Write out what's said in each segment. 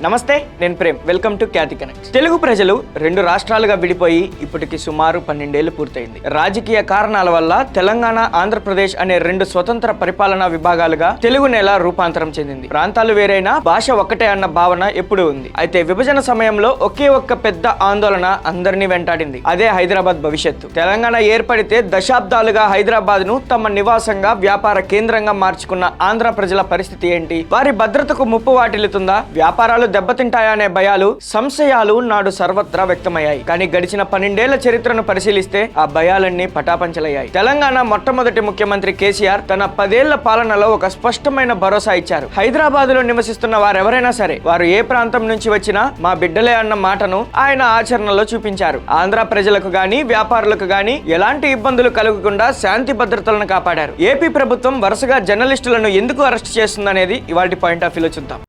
నమస్తే, నేను Prem. Welcome to Khyati connect. Telugu ప్రజలు రెండు రాష్ట్రాలుగా విడిపోయి ఇప్పటికి సుమారు 12 ఏళ్లు పూర్తయింది. రాజకీయ కారణాల వల్ల తెలంగాణ, ఆంధ్రప్రదేశ్ అనే రెండు స్వతంత్ర పరిపాలనా విభాగాలుగా తెలుగు నేల రూపాంతరం చెందింది. ప్రాంతాలు వేరైనా భాష ఒక్కటే అన్న భావన ఎప్పుడూ ఉంది. అయితే విభజన సమయంలో ఒకే ఒక్క పెద్ద ఆందోళన అందరినీ వెంటాడింది. అదే హైదరాబాద్ భవిష్యత్తు. తెలంగాణ ఏర్పడితే దశాబ్దాలుగా హైదరాబాద్ ను తమ నివాసంగా, వ్యాపార కేంద్రంగా మార్చుకున్న ఆంధ్ర ప్రజల పరిస్థితి ఏంటి? వారి భద్రతకు ముప్పు వాటిల్లుతుందా? వ్యాపారాలు దెబ్బతింటాయనే భయాలు, సంశయాలు నాడు సర్వత్రా వ్యక్తమయ్యాయి. కానీ గడిచిన 12 ఏళ్ల చరిత్రను పరిశీలిస్తే ఆ భయాలన్నీ పటాపంచలయ్యాయి. తెలంగాణ మొట్టమొదటి ముఖ్యమంత్రి కేసీఆర్ తన 10 ఏళ్ల పాలనలో ఒక స్పష్టమైన భరోసా ఇచ్చారు. హైదరాబాద్ లో నివసిస్తున్న వారెవరైనా సరే, వారు ఏ ప్రాంతం నుంచి వచ్చినా మా బిడ్డలే అన్న మాటను ఆయన ఆచరణలో చూపించారు. ఆంధ్ర ప్రజలకు గాని, వ్యాపారులకు గాని ఎలాంటి ఇబ్బందులు కలగకుండా శాంతి భద్రతలను కాపాడారు. ఏపీ ప్రభుత్వం వరుసగా జర్నలిస్టులను ఎందుకు అరెస్ట్ చేస్తుందనేది ఇవాల్టి పాయింట్ ఆఫ్ వ్యూలో చూద్దాం.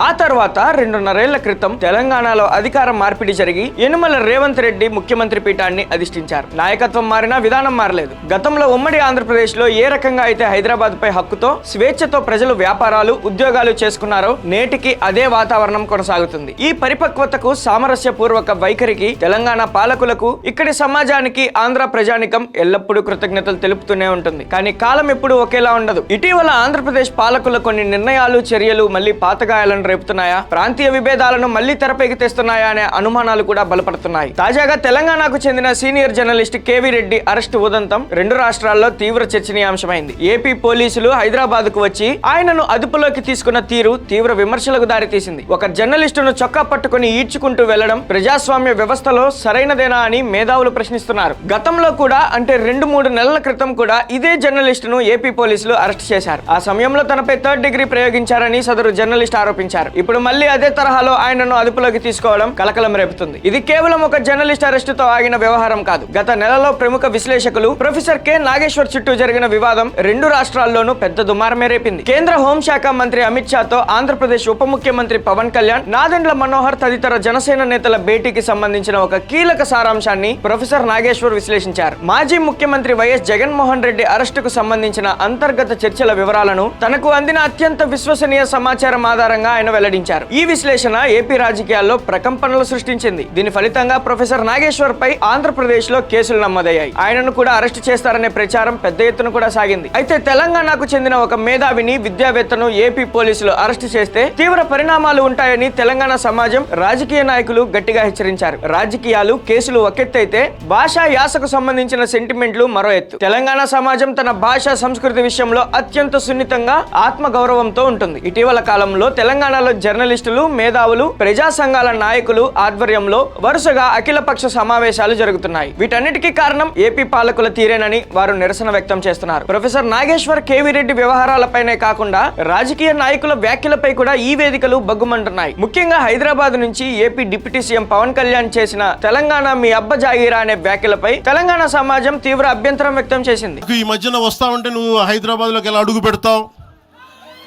ఆ తర్వాత 2.5 ఏళ్ల క్రితం తెలంగాణలో అధికార మార్పిడి జరిగి యనుమల రేవంత్ రెడ్డి ముఖ్యమంత్రి పీఠాన్ని అధిష్ఠించారు. నాయకత్వం మారినా విధానం మారలేదు. గతంలో ఉమ్మడి ఆంధ్రప్రదేశ్ లో ఏ రకంగా అయితే హైదరాబాద్ పై హక్కుతో, స్వేచ్ఛతో ప్రజలు వ్యాపారాలు, ఉద్యోగాలు చేసుకున్నారో నేటికి అదే వాతావరణం కొనసాగుతుంది. ఈ పరిపక్వతకు, సామరస్య పూర్వక వైఖరికి తెలంగాణ పాలకులకు, ఇక్కడి సమాజానికి ఆంధ్ర ప్రజానికం ఎల్లప్పుడూ కృతజ్ఞతలు తెలుపుతూనే ఉంటుంది. కానీ కాలం ఎప్పుడూ ఒకేలా ఉండదు. ఇటీవల ఆంధ్రప్రదేశ్ పాలకుల కొన్ని నిర్ణయాలు, చర్యలు మళ్లీ పాతగాయాలను రేపుతున్నాయా, ప్రాంతీయ విభేదాలను మళ్లీ తెరపైకి తెస్తున్నాయా అనే అనుమానాలు కూడా బలపడుతున్నాయి. తాజాగా తెలంగాణకు చెందిన senior journalist KV Reddy arrest ఉదంతం రెండు రాష్ట్రాల్లో తీవ్ర చర్చనీయాంశమైంది. ఏపీ పోలీసులు హైదరాబాద్ కు వచ్చి ఆయనను అదుపులోకి తీసుకున్న తీరు తీవ్ర విమర్శలకు దారితీసింది. ఒక జర్నలిస్టును చొక్కా పట్టుకుని ఈడ్చుకుంటూ వెళ్లడం ప్రజాస్వామ్య వ్యవస్థలో సరైనదేనా అని మేధావులు ప్రశ్నిస్తున్నారు. గతంలో కూడా, అంటే 2-3 నెలల క్రితం కూడా ఇదే జర్నలిస్టును ఏపీ పోలీసులు అరెస్ట్ చేశారు. ఆ సమయంలో తనపై 3rd డిగ్రీ ప్రయోగించారని సదరు జర్నలిస్ట్ ఆరోపించారు. ఇప్పుడు మళ్ళీ అదే తరహాలో ఆయనను అదుపులోకి తీసుకోవడం కలకలం రేపుతుంది. ఇది కేవలం ఒక జర్నలిస్ట్ అరెస్టుతో ఆగిన వ్యవహారం కాదు. గత నెలలో ప్రముఖ విశ్లేషకులు ప్రొఫెసర్ కె నాగేశ్వర్ చుట్టూ జరిగిన వివాదం రెండు రాష్ట్రాల్లోనూ పెద్ద దుమారమే రేపింది. కేంద్ర హోంశాఖ మంత్రి అమిత్ షాతో ఆంధ్రప్రదేశ్ ఉప ముఖ్యమంత్రి పవన్ కళ్యాణ్, నాదెండ్ల మనోహర్ తదితర జనసేన నేతల భేటీకి సంబంధించిన ఒక కీలక సారాంశాన్ని ప్రొఫెసర్ నాగేశ్వర్ విశ్లేషించారు. మాజీ ముఖ్యమంత్రి వైఎస్ జగన్మోహన్ రెడ్డి అరెస్టుకు సంబంధించిన అంతర్గత చర్చల వివరాలను తనకు అందిన అత్యంత విశ్వసనీయ సమాచారం ఆధారంగా ఆయన వెల్లడించారు. ఈ విశ్లేషణ ఏపీ రాజకీయాల్లో ప్రకంపనలు సృష్టించింది. దీని ఫలితంగా ప్రొఫెసర్ నాగేశ్వర్ పై ఆంధ్రప్రదేశ్ లో కేసులు నమోదయ్యాయి. ఆయనను కూడా అరెస్ట్ చేస్తారనే ప్రచారం పెద్ద ఎత్తున కూడా సాగింది. అయితే తెలంగాణకు చెందిన ఒక మేధావిని, విద్యావేత్తను ఏపీ పోలీసులు అరెస్ట్ చేస్తే తీవ్ర పరిణామాలు ఉంటాయని తెలంగాణ సమాజం, రాజకీయ నాయకులు గట్టిగా హెచ్చరించారు. రాజకీయాలు, కేసులు ఒకెత్తైతే భాషా యాసకు సంబంధించిన సెంటిమెంట్లు మరో ఎత్తు. తెలంగాణ సమాజం తన భాష, సంస్కృతి విషయంలో అత్యంత సున్నితంగా, ఆత్మ గౌరవంతో ఉంటుంది. ఇటీవల కాలంలో తెలంగాణలో జర్నలిస్టులు, మేధావులు, ప్రజా సంఘాల నాయకులు ఆధ్వర్యంలో వరుసగా అఖిలపక్ష సమావేశాలు జరుగుతున్నాయి. వీటన్నిటికీ కారణం ఏపీ పాలకుల తీరేనని వారు నిరసన వ్యక్తం చేస్తున్నారు. ప్రొఫెసర్ నాగేశ్వర్, కేవీ రెడ్డి వ్యవహారాలపైనే కాకుండా రాజకీయ నాయకుల వ్యాఖ్యలపై కూడా ఈ వేదికలు బగ్గుమంటున్నాయి. ముఖ్యంగా హైదరాబాద్ నుంచి AP deputy CM Pawan Kalyan చేసిన "తెలంగాణ మీ అబ్బ జాగీరా" అనే వ్యాఖ్యలపై తెలంగాణ సమాజం తీవ్ర అభ్యంతరం వ్యక్తం చేసింది. ఈ మధ్యన వస్తా ఉంటే నువ్వు హైదరాబాద్ లోకి ఎలా అడుగు పెడతావు?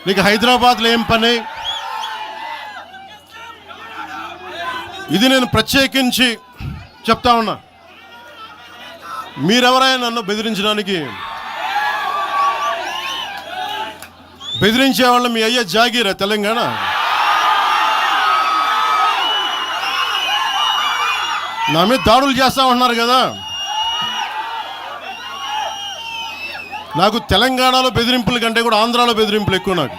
నీకు హైదరాబాద్ లో ఏం పని? ఇది నేను ప్రత్యేకించి చెప్తా ఉన్నా. మీరెవరైనా నన్ను బెదిరించడానికి, బెదిరించే వాళ్ళు మీ అయ్యే జాగీరా తెలంగాణ? నా మీద దాడులు చేస్తా ఉన్నారు కదా. నాకు తెలంగాణలో బెదిరింపుల కంటే కూడా ఆంధ్రాలో బెదిరింపులు ఎక్కువ. నాకు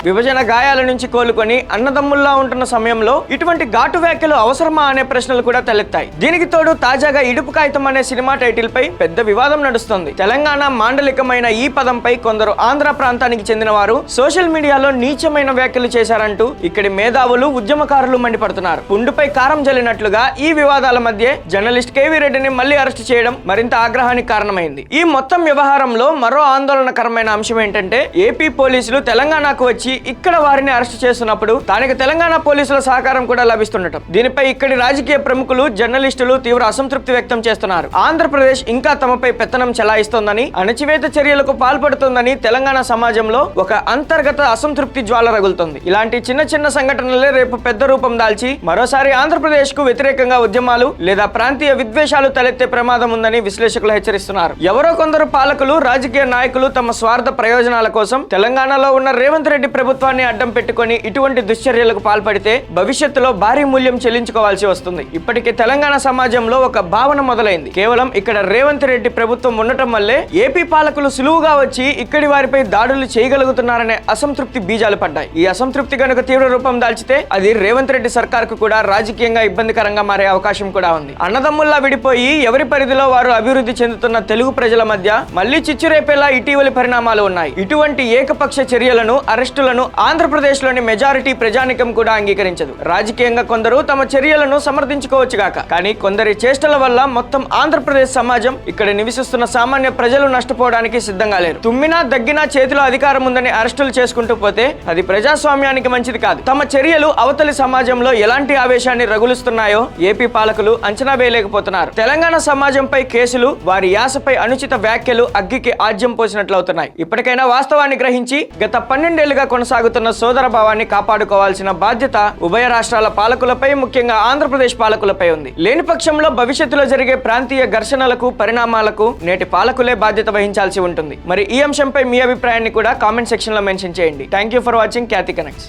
విభజన గాయాల నుంచి కోలుకొని అన్నదమ్ముల్లా ఉంటున్న సమయంలో ఇటువంటి ఘాటు వ్యాఖ్యలు అవసరమా అనే ప్రశ్నలు కూడా తలెత్తాయి. దీనికి తోడు తాజాగా "ఇడుపు కాగితం" అనే సినిమా టైటిల్ పై పెద్ద వివాదం నడుస్తోంది. తెలంగాణ మాండలికమైన ఈ పదంపై కొందరు ఆంధ్ర ప్రాంతానికి చెందిన వారు సోషల్ మీడియాలో నీచమైన వ్యాఖ్యలు చేశారంటూ ఇక్కడి మేధావులు, ఉద్యమకారులు మండిపడుతున్నారు. పుండుపై కారం జల్లినట్లుగా ఈ వివాదాల మధ్య జర్నలిస్ట్ కేవీ రెడ్డిని మళ్లీ అరెస్ట్ చేయడం మరింత ఆగ్రహానికి కారణమైంది. ఈ మొత్తం వ్యవహారంలో మరో ఆందోళనకరమైన అంశం ఏంటంటే, ఏపీ పోలీసులు తెలంగాణకు వచ్చి వచ్చి ఇక్కడ వారిని అరెస్ట్ చేస్తున్నప్పుడు స్థానిక తెలంగాణ పోలీసుల సహకారం కూడా లభిస్తుండటం, దీనిపై ఇక్కడి రాజకీయ ప్రముఖులు, జర్నలిస్టులు తీవ్ర అసంతృప్తి వ్యక్తం చేస్తున్నారు. ఆంధ్రప్రదేశ్ ఇంకా తమపై పెత్తనం చెలాయిస్తోందని, అణచివేత చర్యలకు పాల్పడుతోందని తెలంగాణ సమాజంలో ఒక అంతర్గత అసంతృప్తి జ్వాల రగులుతోంది. ఇలాంటి చిన్న చిన్న సంఘటనలే రేపు పెద్ద రూపం దాల్చి మరోసారి ఆంధ్రప్రదేశ్ కు వ్యతిరేకంగా ఉద్యమాలు లేదా ప్రాంతీయ విద్వేషాలు తలెత్తే ప్రమాదం ఉందని విశ్లేషకులు హెచ్చరిస్తున్నారు. ఎవరో కొందరు పాలకులు, రాజకీయ నాయకులు తమ స్వార్థ ప్రయోజనాల కోసం తెలంగాణలో ఉన్న రేవంత్ రెడ్డి ప్రభుత్వాన్ని అడ్డం పెట్టుకుని ఇటువంటి దుశ్చర్యలకు పాల్పడితే భవిష్యత్తులో భారీ మూల్యం చెల్లించుకోవాల్సి వస్తుంది. ఇప్పటికే తెలంగాణ సమాజంలో ఒక భావన మొదలైంది. కేవలం ఇక్కడ రేవంత్ రెడ్డి ప్రభుత్వం ఉండటం వల్లే ఏపీ పాలకులు సులువుగా వచ్చి ఇక్కడి వారిపై దాడులు చేయగలుగుతున్నారనే అసంతృప్తి బీజాలు పడ్డాయి. ఈ అసంతృప్తి కనుక తీవ్ర రూపం దాల్చితే అది రేవంత్ రెడ్డి సర్కార్ కు కూడా రాజకీయంగా ఇబ్బందికరంగా మారే అవకాశం కూడా ఉంది. అన్నదమ్ముల్లా విడిపోయి ఎవరి పరిధిలో వారు అభివృద్ధి చెందుతున్న తెలుగు ప్రజల మధ్య మళ్లీ చిచ్చురేపేలా ఇటీవలి పరిణామాలు ఉన్నాయి. ఇటువంటి ఏకపక్ష చర్యలను, అరెస్టులను ఆంధ్రప్రదేశ్ లోని మెజారిటీ ప్రజానికం కూడా అంగీకరించదు. రాజకీయంగా కొందరు తమ చర్యలను సమర్థించుకోవచ్చు గాక, కానీ కొందరి చేష్టల వల్ల మొత్తం ఆంధ్రప్రదేశ్ సమాజం, ఇక్కడ నివసిస్తున్న సామాన్య ప్రజలు నష్టపోవడానికి సిద్ధంగా లేరు. తుమ్మినా దగ్గినా చేతిలో అధికారం ఉందని అరెస్టులు చేసుకుంటూ పోతే అది ప్రజాస్వామ్యానికి మంచిది కాదు. తమ చర్యలు అవతలి సమాజంలో ఎలాంటి ఆవేశాన్ని రగులుస్తున్నాయో ఏపీ పాలకులు అంచనా వేయలేకపోతున్నారు. తెలంగాణ సమాజంపై కేసులు, వారి యాసపై అనుచిత వ్యాఖ్యలు అగ్గికి ఆజ్యం పోసినట్లవుతున్నాయి. ఇప్పటికైనా వాస్తవాన్ని గ్రహించి గత 12 ఏళ్లుగా కొనసాగుతున్న సోదర భావాన్ని కాపాడుకోవాల్సిన బాధ్యత ఉభయ రాష్ట్రాల పాలకులపై, ముఖ్యంగా ఆంధ్రప్రదేశ్ పాలకులపై ఉంది. లేని పక్షంలో భవిష్యత్తులో జరిగే ప్రాంతీయ ఘర్షణలకు, పరిణామాలకు నేటి పాలకులే బాధ్యత వహించాల్సి ఉంటుంది. మరి ఈ అంశంపై మీ అభిప్రాయాన్ని కూడా కామెంట్ సెక్షన్ లో మెన్షన్ చేయండి. Thank you for watching Khyati connects.